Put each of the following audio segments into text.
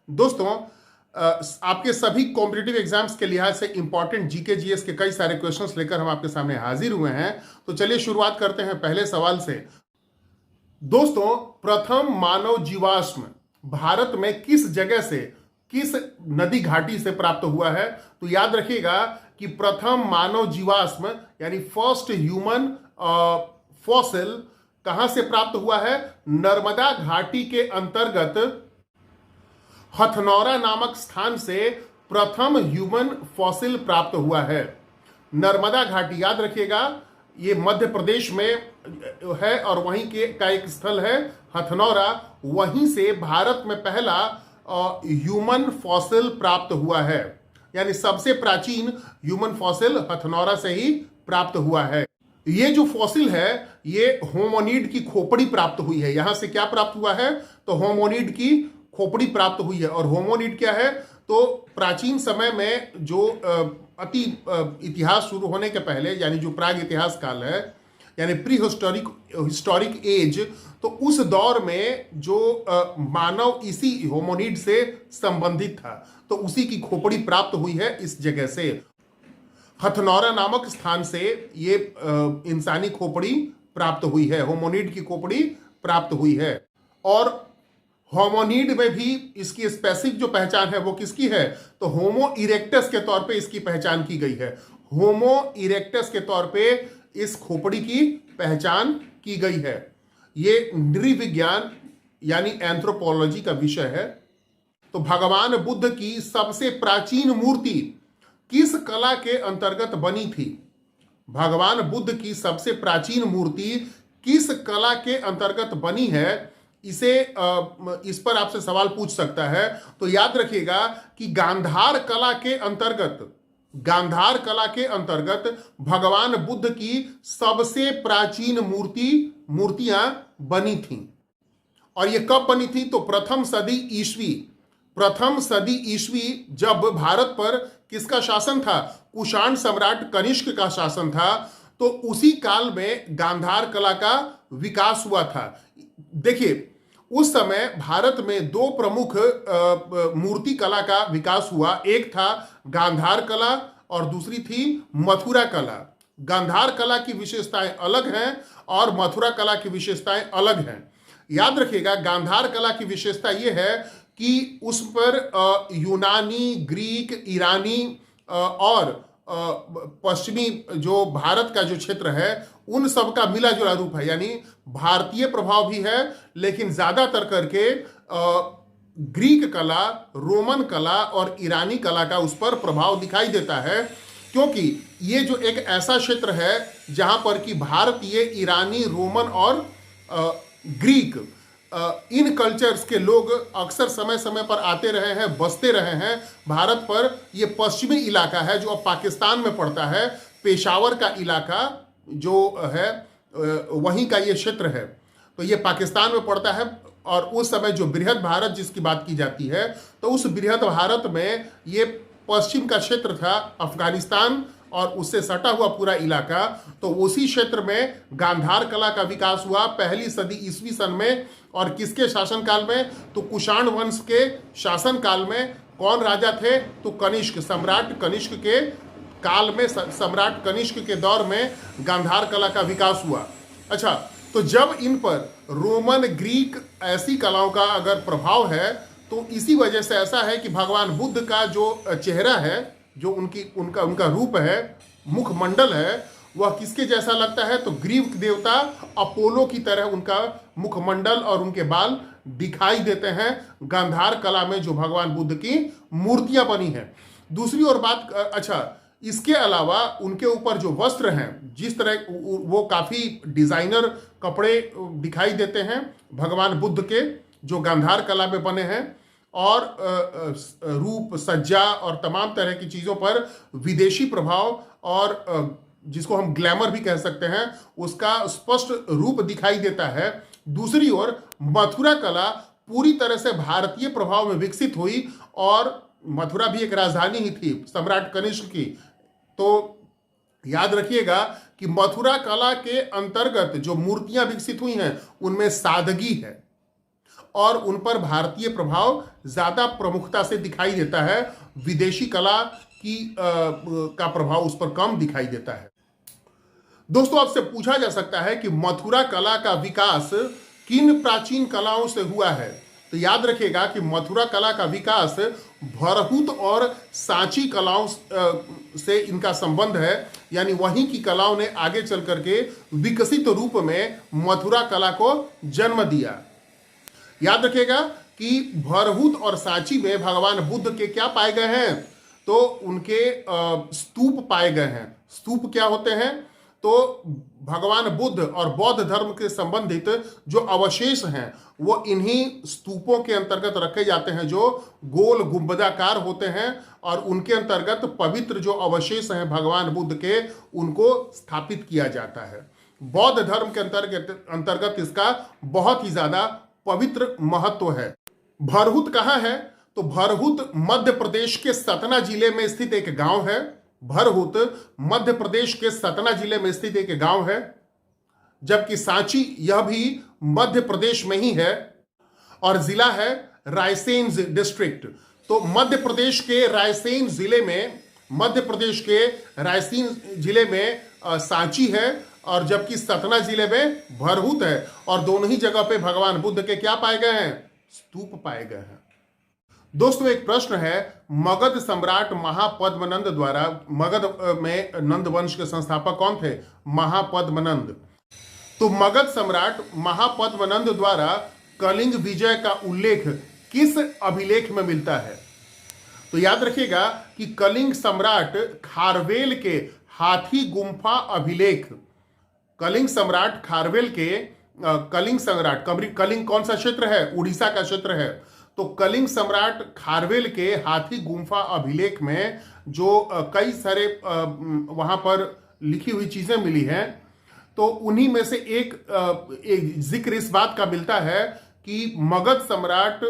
दोस्तों, आपके सभी कॉम्पिटिटिव एग्जाम्स के लिहाज से इंपॉर्टेंट जीके जीएस के कई सारे क्वेश्चंस लेकर हम आपके सामने हाजिर हुए हैं। तो चलिए शुरुआत करते हैं पहले सवाल से। दोस्तों, प्रथम मानव जीवाश्म भारत में किस जगह से, किस नदी घाटी से प्राप्त हुआ है? तो याद रखिएगा कि प्रथम मानव जीवाश्म यानी फर्स्ट ह्यूमन फॉसिल कहां से प्राप्त हुआ है? नर्मदा घाटी के अंतर्गत हथनौरा नामक स्थान से प्रथम ह्यूमन फॉसिल प्राप्त हुआ है। नर्मदा घाटी याद रखिएगा, ये मध्य प्रदेश में है और वहीं के का एक स्थल है हथनौरा। वहीं से भारत में पहला ह्यूमन फॉसिल प्राप्त हुआ है, यानी सबसे प्राचीन ह्यूमन फॉसिल हथनौरा से ही प्राप्त हुआ है। ये जो फॉसिल है ये होमोनिड की खोपड़ी प्राप्त हुई है। यहां से क्या प्राप्त हुआ है? तो होमोनिड की खोपड़ी प्राप्त हुई है। और होमोनिड क्या है? तो प्राचीन समय में जो अति इतिहास शुरू होने के पहले, यानी जो प्राग इतिहास काल है, यानी प्री हिस्टोरिक एज, तो उस दौर में जो मानव इसी होमोनिड से संबंधित था, तो उसी की खोपड़ी प्राप्त हुई है इस जगह से। हथनौरा नामक स्थान से ये इंसानी खोपड़ी प्राप्त हुई है, होमोनिड की खोपड़ी प्राप्त हुई है। और होमोनिड में भी इसकी स्पेसिफिक जो पहचान है वो किसकी है? तो होमो इरेक्टस के तौर पे इसकी पहचान की गई है। होमो इरेक्टस के तौर पे इस खोपड़ी की पहचान की गई है। ये नृविज्ञान यानी एंथ्रोपोलॉजी का विषय है। तो भगवान बुद्ध की सबसे प्राचीन मूर्ति किस कला के अंतर्गत बनी थी? भगवान बुद्ध की सबसे प्राचीन मूर्ति किस कला के अंतर्गत बनी है? इस पर आपसे सवाल पूछ सकता है। तो याद रखिएगा कि गांधार कला के अंतर्गत भगवान बुद्ध की सबसे प्राचीन मूर्तियां बनी थीं। और ये कब बनी थी? तो प्रथम सदी ईस्वी जब भारत पर किसका शासन था? कुषाण सम्राट कनिष्क का शासन था। तो उसी काल में गांधार कला का विकास हुआ था। देखिए, उस समय भारत में दो प्रमुख मूर्ति कला का विकास हुआ। एक था गांधार कला और दूसरी थी मथुरा कला। गांधार कला की विशेषताएं अलग हैं और मथुरा कला की विशेषताएं अलग हैं। याद रखिएगा, गांधार कला की विशेषता यह है कि उस पर यूनानी, ग्रीक, ईरानी और पश्चिमी जो भारत का जो क्षेत्र है उन सब का मिला जुला रूप है। यानी भारतीय प्रभाव भी है, लेकिन ज्यादातर करके ग्रीक कला, रोमन कला और ईरानी कला का उस पर प्रभाव दिखाई देता है। क्योंकि ये जो एक ऐसा क्षेत्र है जहां पर कि भारतीय, ईरानी, रोमन और ग्रीक इन कल्चर्स के लोग अक्सर समय समय पर आते रहे हैं, बसते रहे हैं। भारत पर ये पश्चिमी इलाका है जो अब पाकिस्तान में पड़ता है। पेशावर का इलाका जो है वहीं का ये क्षेत्र है, तो ये पाकिस्तान में पड़ता है। और उस समय जो बृहद भारत जिसकी बात की जाती है, तो उस बृहद भारत में ये पश्चिम का क्षेत्र था, अफगानिस्तान और उससे सटा हुआ पूरा इलाका। तो उसी क्षेत्र में गांधार कला का विकास हुआ पहली सदी ईस्वी सन में। और किसके शासनकाल में? तो कुषाण वंश के शासनकाल में। कौन राजा थे? तो कनिष्क, सम्राट कनिष्क के काल में, सम्राट कनिष्क के दौर में गांधार कला का विकास हुआ। अच्छा, तो जब इन पर रोमन, ग्रीक ऐसी कलाओं का अगर प्रभाव है, तो इसी वजह से ऐसा है कि भगवान बुद्ध का जो चेहरा है, जो उनका रूप है, मुखमंडल है, वह किसके जैसा लगता है? तो ग्रीक देवता अपोलो की तरह उनका मुखमंडल और उनके बाल दिखाई देते हैं गांधार कला में जो भगवान बुद्ध की मूर्तियां बनी हैं। दूसरी ओर बात, अच्छा, इसके अलावा उनके ऊपर जो वस्त्र हैं, जिस तरह वो काफी डिजाइनर कपड़े दिखाई देते हैं भगवान बुद्ध के, जो गांधार कला में बने हैं। और रूप, सज्जा और तमाम तरह की चीजों पर विदेशी प्रभाव और जिसको हम ग्लैमर भी कह सकते हैं, उसका स्पष्ट रूप दिखाई देता है। दूसरी ओर मथुरा कला पूरी तरह से भारतीय प्रभाव में विकसित हुई, और मथुरा भी एक राजधानी ही थी सम्राट कनिष्क की। तो याद रखिएगा कि मथुरा कला के अंतर्गत जो मूर्तियां विकसित हुई हैं उनमें सादगी है और उन पर भारतीय प्रभाव ज्यादा प्रमुखता से दिखाई देता है, विदेशी कला की का प्रभाव उस पर कम दिखाई देता है। दोस्तों, आपसे पूछा जा सकता है कि मथुरा कला का विकास किन प्राचीन कलाओं से हुआ है? तो याद रखिएगा कि मथुरा कला का विकास भरहुत और सांची कलाओं से इनका संबंध है, यानी वहीं की कलाओं ने आगे चल करके विकसित रूप में मथुरा कला को जन्म दिया। याद रखिएगा कि भरहुत और सांची में भगवान बुद्ध के क्या पाए गए हैं? तो उनके स्तूप पाए गए हैं। स्तूप क्या होते हैं? तो भगवान बुद्ध और बौद्ध धर्म के संबंधित जो अवशेष हैं वो इन्हीं स्तूपों के अंतर्गत रखे जाते हैं, जो गोल गुंबदाकार होते हैं, और उनके अंतर्गत पवित्र जो अवशेष हैं भगवान बुद्ध के, उनको स्थापित किया जाता है। बौद्ध धर्म के अंतर्गत इसका बहुत ही ज्यादा पवित्र महत्व है। भरहुत कहाँ है? तो भरहुत मध्य प्रदेश के सतना जिले में स्थित एक गांव है। भरहुत मध्य प्रदेश के सतना जिले में स्थित एक गांव है, जबकि सांची यह भी मध्य प्रदेश में ही है और जिला है रायसेन डिस्ट्रिक्ट। तो मध्य प्रदेश के रायसेन जिले में सांची है, और जबकि सतना जिले में भरहुत है, और दोनों ही जगह पे भगवान बुद्ध के क्या पाए गए हैं? स्तूप पाए गए हैं। दोस्तों, एक प्रश्न है, मगध सम्राट महापद्मनंद द्वारा, मगध में नंद वंश के संस्थापक कौन थे? महापद्मनंद। तो मगध सम्राट महापद्मनंद द्वारा कलिंग विजय का उल्लेख किस अभिलेख में मिलता है? तो याद रखिएगा कि कलिंग सम्राट खारवेल के हाथी गुम्फा अभिलेख, कलिंग सम्राट खारवेल के कलिंग कौन सा क्षेत्र है? उड़ीसा का क्षेत्र है। तो कलिंग सम्राट खारवेल के हाथी गुम्फा अभिलेख में जो कई सारे वहां पर लिखी हुई चीजें मिली हैं, तो उन्हीं में से एक जिक्र इस बात का मिलता है कि मगध सम्राट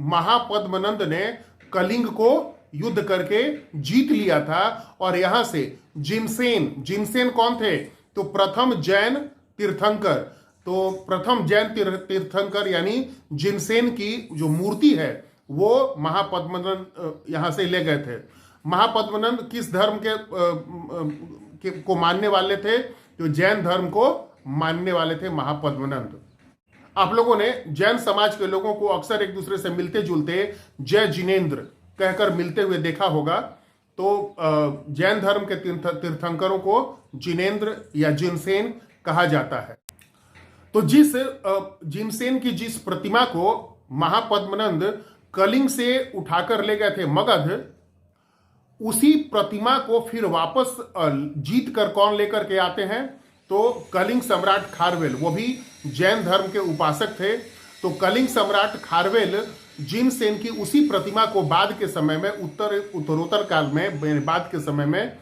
महापद्मनंद ने कलिंग को युद्ध करके जीत लिया था, और यहां से जिनसेन कौन थे? तो प्रथम जैन तीर्थंकर। तो प्रथम जैन तीर्थंकर यानी जिनसेन की जो मूर्ति है वो महापद्मनंद यहां से ले गए थे। महापद्मनंद किस धर्म को मानने वाले थे? जो जैन धर्म को मानने वाले थे महापद्मनंद। आप लोगों ने जैन समाज के लोगों को अक्सर एक दूसरे से मिलते जुलते जय जिनेन्द्र कहकर मिलते हुए देखा होगा। तो जैन धर्म के तीर्थंकरों को जिनेन्द्र या जिनसेन कहा जाता है। तो जिनसेन की जिस प्रतिमा को महापद्मनंद कलिंग से उठाकर ले गए थे मगध, उसी प्रतिमा को फिर वापस जीत कर कौन लेकर के आते हैं? तो कलिंग सम्राट खारवेल, वो भी जैन धर्म के उपासक थे। तो कलिंग सम्राट खारवेल जिनसेन की उसी प्रतिमा को बाद के समय में उत्तरोत्तर काल में बाद के समय में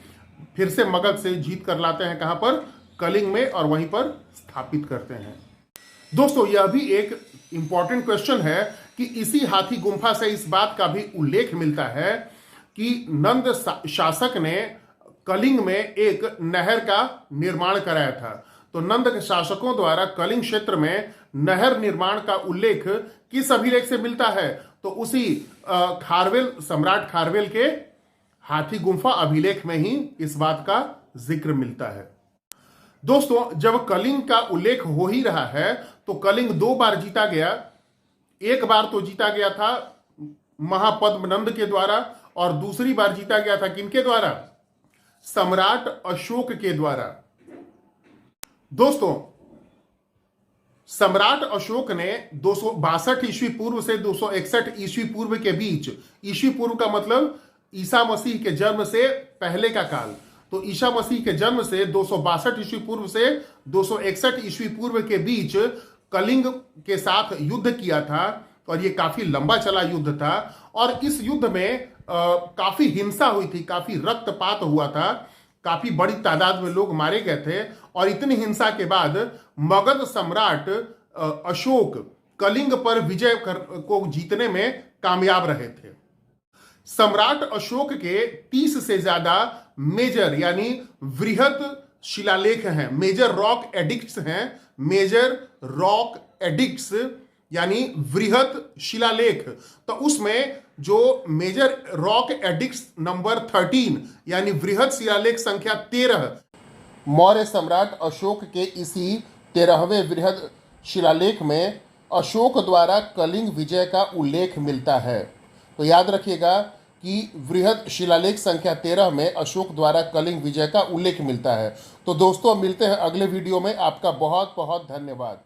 फिर से मगध से जीत कर लाते हैं। कहां पर? कलिंग में, और वहीं पर स्थापित करते हैं। दोस्तों, यह भी एक इंपॉर्टेंट क्वेश्चन है कि इसी हाथी गुम्फा से इस बात का भी उल्लेख मिलता है कि नंद शासक ने कलिंग में एक नहर का निर्माण कराया था। तो नंद शासकों द्वारा कलिंग क्षेत्र में नहर निर्माण का उल्लेख किस अभिलेख से मिलता है? तो उसी सम्राट खारवेल के हाथी गुम्फा अभिलेख में ही इस बात का जिक्र मिलता है। दोस्तों, जब कलिंग का उल्लेख हो ही रहा है, तो कलिंग 2 बार जीता गया। एक बार तो जीता गया था महापद्मनंद के द्वारा, और दूसरी बार जीता गया था किनके द्वारा? सम्राट अशोक के द्वारा। दोस्तों, सम्राट अशोक ने 262 ईस्वी पूर्व से 261 ईस्वी पूर्व के बीच, ईस्वी पूर्व का मतलब ईसा मसीह के जन्म से पहले का काल, तो ईसा मसीह के जन्म से 262 ईस्वी पूर्व से 261 ईस्वी पूर्व के बीच कलिंग के साथ युद्ध किया था, और ये काफी लंबा चला युद्ध था। और इस युद्ध में काफी हिंसा हुई थी, काफी रक्तपात हुआ था, काफी बड़ी तादाद में लोग मारे गए थे। और इतनी हिंसा के बाद मगध सम्राट अशोक कलिंग पर विजय को जीतने में कामयाब रहे थे। सम्राट अशोक के 30 से ज्यादा मेजर यानी वृहत शिलालेख हैं, मेजर रॉक एडिक्ट्स हैं, मेजर रॉक एडिक्ट्स यानी वृहत शिलालेख, तो उसमें जो मेजर रॉक एडिक्स नंबर 13 यानी वृहत शिलालेख संख्या 13 मौर्य सम्राट अशोक के इसी 13वें वृहद शिलालेख में अशोक द्वारा कलिंग विजय का उल्लेख मिलता है। तो याद रखिएगा कि वृहद शिलालेख संख्या 13 में अशोक द्वारा कलिंग विजय का उल्लेख मिलता है। तो दोस्तों मिलते हैं अगले वीडियो में। आपका बहुत बहुत धन्यवाद।